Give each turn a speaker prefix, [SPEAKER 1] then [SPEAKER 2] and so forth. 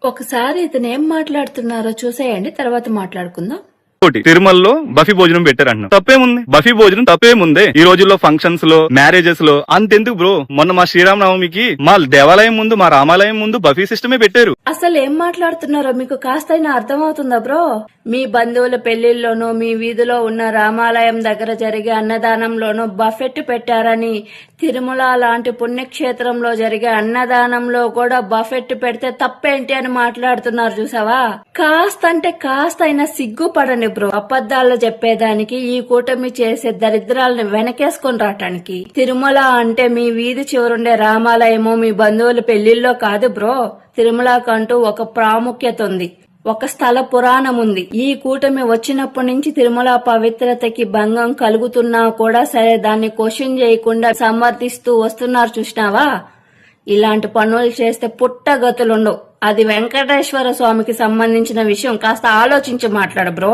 [SPEAKER 1] ఒకసారి ఇతను ఏం మాట్లాడుతున్నారో చూసేయండి, తర్వాత మాట్లాడుకుందాం.
[SPEAKER 2] తిరుమలలో బఫీ భోజనం పెట్టారంటున్నాం. తప్పేముంది? బఫీ భోజనం తప్పేముంది? ఈ రోజుల్లో ఫంక్షన్స్ లో, మ్యారేజెస్ లో అంతెందుకు బ్రో, మొన్న మా శ్రీరామనవమికి మా దేవాలయం ముందు, మా రామాలయం ముందు బఫీ సిస్టమే పెట్టారు.
[SPEAKER 1] అసలు ఏం మాట్లాడుతున్నారో మీకు కాస్తైనా అర్థమవుతుందా బ్రో? మీ బంధువుల పెళ్లిళ్లోనూ, మీ వీధిలో ఉన్న రామాలయం దగ్గర జరిగే అన్నదానంలోనూ బఫెట్ పెట్టారని, తిరుమల లాంటి పుణ్యక్షేత్రంలో జరిగే అన్నదానంలో కూడా బఫెట్ పెడితే తప్పేంటి అని మాట్లాడుతున్నారు చూసావా? కాస్తంటే కాస్తైనా సిగ్గుపడండి బ్రో. అబద్ధాలు చెప్పేదానికి, ఈ కూటమి చేసే దరిద్రాలను వెనకేసుకొని రావటానికి. తిరుమల అంటే మీ వీధి చివరుండే రామాలయమో, మీ బంధువుల పెళ్లిల్లో కాదు బ్రో. తిరుమలకంటూ ఒక ప్రాముఖ్యత ఉంది, ఒక స్థల పురాణం ఉంది. ఈ కూటమి వచ్చినప్పటి నుంచి తిరుమల పవిత్రతకి భంగం కలుగుతున్నా కూడా సరే దాన్ని క్వశ్చన్ చేయకుండా సమర్థిస్తూ వస్తున్నారు చూసినావా? ఇలాంటి పనులు చేస్తే పుట్టగతులుండవు. అది వెంకటేశ్వర స్వామికి సంబంధించిన విషయం, కాస్త ఆలోచించి మాట్లాడు బ్రో.